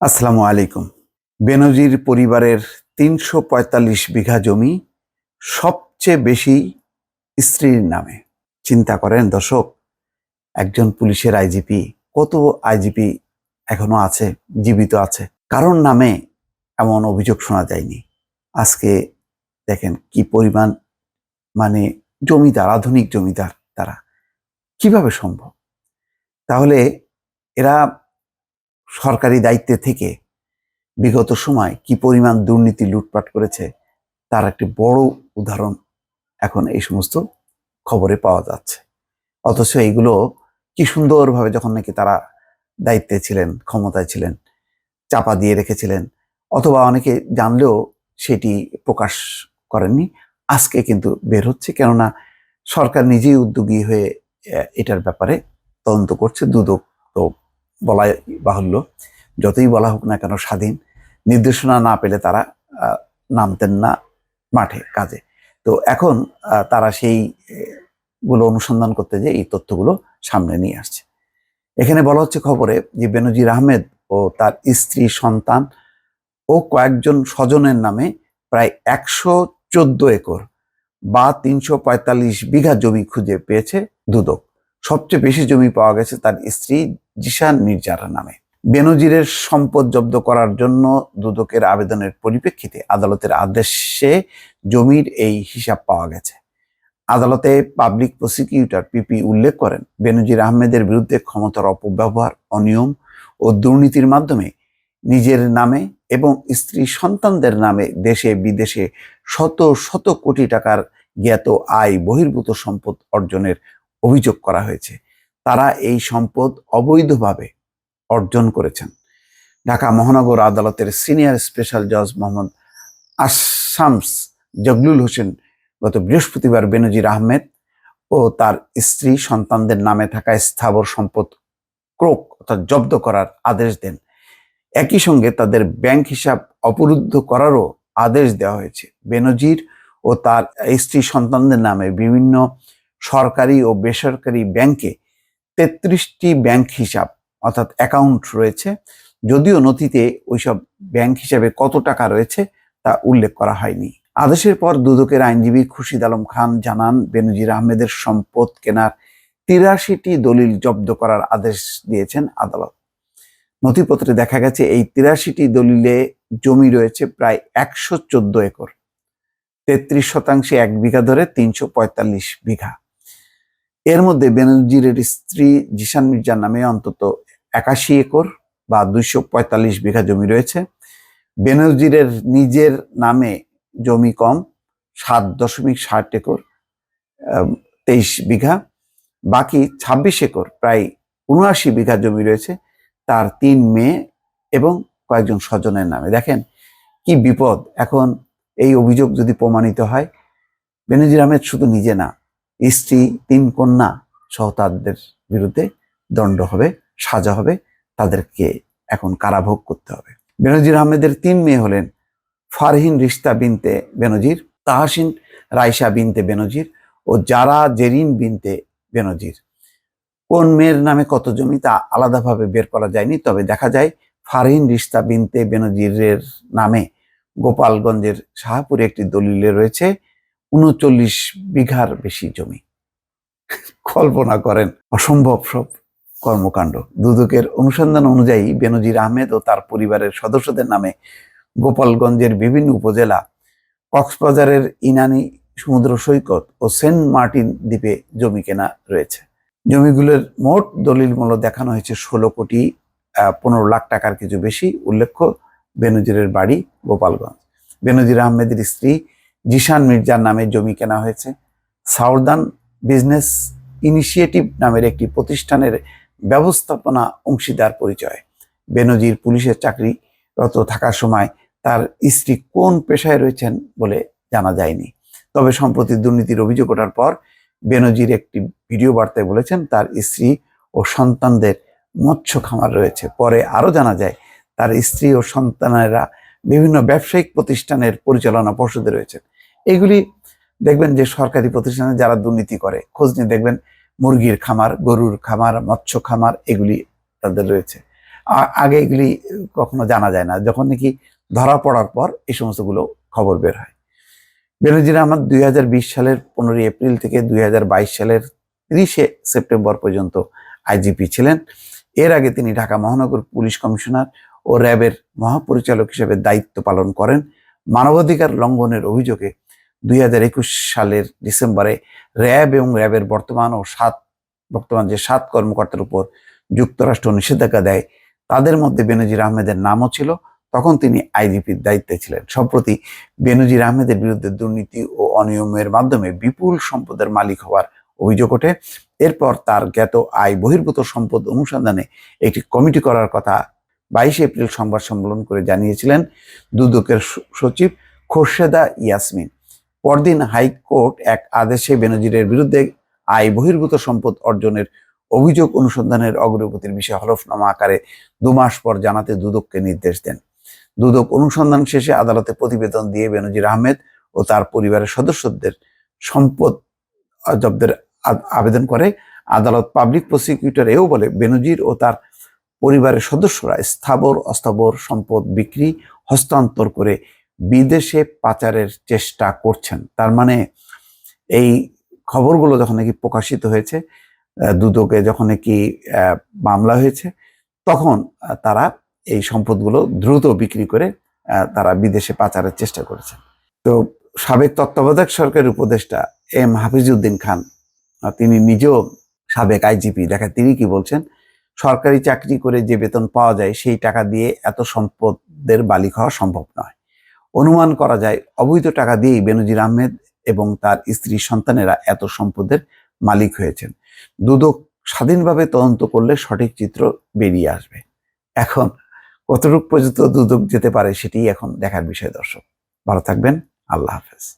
আসসালামু আলাইকুম। বেনজির পরিবারের ৩৪৫ বিঘা জমি সবচেয়ে বেশি স্ত্রীর নামে। চিন্তা করেন দর্শক, একজন পুলিশের আইজিপি, কত আইজিপি এখনো আছে, জীবিত আছে, কারোর নামে এমন অভিযোগ শোনা যায়নি। আজকে দেখেন কি পরিমাণ, মানে জমিদার, আধুনিক জমিদার তারা, কিভাবে সম্ভব? তাহলে এরা সরকারি দায়িত্বে থেকে বিগত সময় কি পরিমাণ দুর্নীতি লুটপাট করেছে তার একটি বড় উদাহরণ এখন এই সমস্ত খবরে পাওয়া যাচ্ছে। অথচ এইগুলো কি সুন্দরভাবে যখন নাকি তারা দায়িত্বে ছিলেন, ক্ষমতায় ছিলেন, চাপা দিয়ে রেখেছিলেন, অথবা অনেকে জানলেও সেটি প্রকাশ করেননি। আজকে কিন্তু বের হচ্ছে, কেননা সরকার নিজেই উদ্যোগী হয়ে এটার ব্যাপারে তদন্ত করছে। দুদক তো বলাই বাহুল্য, যতই বলা হোক না কেন স্বাধীন, নির্দেশনা না পেলে তারা নামতেন না মাঠে কাজে। তো এখন তারা সেই গুলো অনুসন্ধান করতে যে এই তথ্যগুলো সামনে নিয়ে আসছে। এখানে বলা হচ্ছে খবরে যে বেনজির আহমেদ ও তার স্ত্রী, সন্তান ও কয়েকজন স্বজনের নামে প্রায় ১১৪ একর বা ৩৪৫ বিঘা জমি খুঁজে পেয়েছে দুদক। সবচেয়ে বেশি জমি পাওয়া গেছে তার স্ত্রী জিশান মির্জার নামে। বেনজিরের সম্পদ জব্দ করার জন্য দুদকের আবেদনের পরিপ্রেক্ষিতে আদালতের আদেশে জমির এই হিসাব পাওয়া গেছে। আদালতে পাবলিক প্রসিকিউটর পিপি উল্লেখ করেন, বেনজির আহমেদের বিরুদ্ধে ক্ষমতার অপব্যবহার, অনিয়ম ও দুর্নীতির মাধ্যমে নিজের নামে এবং স্ত্রী সন্তানদের নামে দেশে বিদেশে শত শত কোটি টাকার জ্ঞাত আয় বহির্ভূত সম্পদ অর্জনের অভিযোগ করা হয়েছে। তারা এই সম্পদ অবৈধভাবে অর্জন করেছেন। ঢাকা মহানগর আদালতের সিনিয়র স্পেশাল জজ মোহাম্মদ আশামস জগলুল হোসেন গত বৃহস্পতিবার বেনজির আহমেদ ও তার স্ত্রী সন্তানদের নামে থাকা স্থাবর সম্পদ ক্রোক অর্থাৎ জব্দ করার আদেশ দেন। একই সঙ্গে তাদের ব্যাংক হিসাব অবরুদ্ধ করারও আদেশ দেওয়া হয়েছে। বেনজির ও তার স্ত্রী সন্তানদের নামে বিভিন্ন সরকারি ও বেসরকারি ব্যাংকে ৩৩টি ব্যাংক হিসাব অর্থাৎ অ্যাকাউন্ট রয়েছে, যদিও নথিতে ওইসব ব্যাংক হিসাবে কত টাকা রয়েছে তা উল্লেখ করা হয়নি। আদেশের পর দুদকের আইনজীবী খুরশিদ আলম খান জানান, বেনজির আহমেদের সম্পদ কেনার ৮৩টি দলিল জব্দ করার আদেশ দিয়েছেন আদালত। নথিপত্রে দেখা গেছে এই ৮৩টি দলিলে জমি রয়েছে প্রায় ১১৪ একর, ৩৩% ১ বিঘা ধরে ৩৪৫ বিঘা। এর মধ্যে বেনজিরের স্ত্রী জিশান মির্জার নামে অন্তত ৮১ একর বা ২৪৫ বিঘা জমি রয়েছে। বেনজিরের নিজের নামে জমি কম, ৭.৬০ একর, ২৩ বিঘা। বাকি ২৬ একর প্রায় ৭৯ বিঘা জমি রয়েছে তার ৩ মেয়ে এবং কয়েকজন স্বজনের নামে। দেখেন কি বিপদ! এখন এই অভিযোগ যদি প্রমাণিত হয়, বেনজির আহমেদ শুধু নিজে না, স্ত্রী, ৩ কন্যা সহ তাদের বিরুদ্ধে দণ্ড হবে, সাজা হবে, তাদেরকে এখন কারাভোগ করতে হবে। বেনজির আহমেদের ৩ মেয়ে হলেন ফারহিন রিশতা বিনতে বেনজির, তাহসিন রাইসা বিনতে বেনজির ও জারা জেরিন বিনতে বেনজির। কোন মেয়ের নামে কত জমি তা আলাদাভাবে বের করা যায়নি, তবে দেখা যায় ফারহিন রিশতা বিনতে বেনজিরের নামে গোপালগঞ্জের শাহপুরে একটি দলিলে রয়েছে ৩৯ বিঘার বেশি জমি। কল্পনা করেন, অসম্ভব সব কর্মকাণ্ড। দুদকের অনুসন্ধান অনুযায়ী বেনজির আহমেদ ও তার পরিবারের সদস্যদের নামে গোপালগঞ্জের বিভিন্ন উপজেলা, কক্সবাজারের ইনানি সমুদ্র সৈকত ও সেন্ট মার্টিন দ্বীপে জমি কেনা রয়েছে। জমিগুলোর মোট দলিল মূল্য দেখানো হয়েছে ১৬,১৫,০০,০০০ টাকার কিছু বেশি। উল্লেখ্য, বেনজিরের বাড়ি গোপালগঞ্জ। বেনজির আহমেদের স্ত্রী জিশান মির্জার নামে জমি কেনা হয়েছে সাউদার্ন বিজনেস ইনিশিয়েটিভ নামের একটি প্রতিষ্ঠানের ব্যবস্থাপনা অংশীদার পরিচয়। বেনজির পুলিশের চাকরিরত থাকার সময় তার স্ত্রী কোন পেশায় রয়েছেন বলে জানা যায়নি। তবে সম্প্রতি দুর্নীতির অভিযোগ ওঠার পর বেনজির একটি ভিডিও বার্তায় বলেছেন তার স্ত্রী ও সন্তানদের মৎস্য খামার রয়েছে। পরে আরও জানা যায় তার স্ত্রী ও সন্তানেরা বিভিন্ন ব্যবসায়িক প্রতিষ্ঠানের পরিচালনা পর্ষদে রয়েছেন। এগুলি দেখবেন যে সরকারি প্রতিষ্ঠানে যারা দুর্নীতি করে, খোঁজ নিয়ে দেখবেন মুরগির খামার, গরুর খামার, মৎস্য খামার, এগুলি তাদের রয়েছে। আগে এগুলি কখনো জানা যায় না, যখন নাকি ধরা পড়ার পর এই সমস্তগুলো খবর বের হয়। বেনজির আহমেদ 2020 সালের 15 এপ্রিল থেকে 2022 সালের 30 সেপ্টেম্বর পর্যন্ত আইজিপি ছিলেন। এর আগে তিনি ঢাকা মহানগর পুলিশ কমিশনার ও র্যাবের মহাপরিচালক হিসেবে দায়িত্ব পালন করেন। মানবাধিকার লঙ্ঘনের অভিযোগে 2021 সালের ডিসেম্বরে র্যাব এবং র্যাবের বর্তমান যে 7 কর্মকর্তার উপর যুক্তরাষ্ট্র নিষেধাজ্ঞা দেয়, তাদের মধ্যে বেনজির আহমেদের নামও ছিল। তখন তিনি আইজিপির দায়িত্বে ছিলেন। সম্প্রতি বেনজির আহমেদের বিরুদ্ধে দুর্নীতি ও অনিয়মের মাধ্যমে বিপুল সম্পদের মালিক হওয়ার অভিযোগ ওঠে। এরপর তার জ্ঞাত আয় বহির্ভূত সম্পদ অনুসন্ধানে একটি কমিটি করার কথা 22 এপ্রিল সংবাদ সম্মেলন করে জানিয়েছিলেন দুদকের সচিব খোরশেদা ইয়াসমিন। পরদিন হাইকোর্ট এক আদেশে বেনজিরের বিরুদ্ধে আয় বহির্ভূত সম্পদ অর্জনের অভিযোগ অনুসন্ধানের অগ্রগতির বিষয়ে হলফনামা আকারে 2 মাস পর জানাতে দুদককে নির্দেশ দেন। দুদক অনুসন্ধান শেষে আদালতে প্রতিবেদন দিয়ে বেনজির আহমেদ ও তার পরিবারের সদস্যদের সম্পদ জব্দের আবেদন করে। আদালত পাবলিক প্রসিকিউটর এও বলে, বেনজির ও তার পরিবারের সদস্যরা স্থাবর অস্থাবর সম্পদ বিক্রি হস্তান্তর করে বিদেশে পাচারের চেষ্টা করছেন। তার মানে এই খবরগুলো যখন নাকি প্রকাশিত হয়েছে, দুদকে যখন নাকি মামলা হয়েছে, তখন তারা এই সম্পদগুলো দ্রুত বিক্রি করে তারা বিদেশে পাচারের চেষ্টা করেছে। তো সাবেক তত্ত্বাবধায়ক সরকারের উপদেষ্টা এম হাফিজউদ্দিন খান, তিনি নিজেও সাবেক আইজিপি, দেখেন তিনি কি বলছেন, সরকারি চাকরি করে যে বেতন পাওয়া যায় সেই টাকা দিয়ে এত সম্পদের মালিক হওয়া সম্ভব নয়। অনুমান করা যায় অবৈধ টাকা দিয়েই বেনজির আহমেদ এবং তার স্ত্রী সন্তানেরা এত সম্পদের মালিক হয়েছেন। দুদক স্বাধীনভাবে তদন্ত করলে সঠিক চিত্র বেরিয়ে আসবে। এখন কতটুকু পর্যন্ত দুদক যেতে পারে সেটি এখন দেখার বিষয়। দর্শক ভালো থাকবেন, আল্লাহ হাফেজ।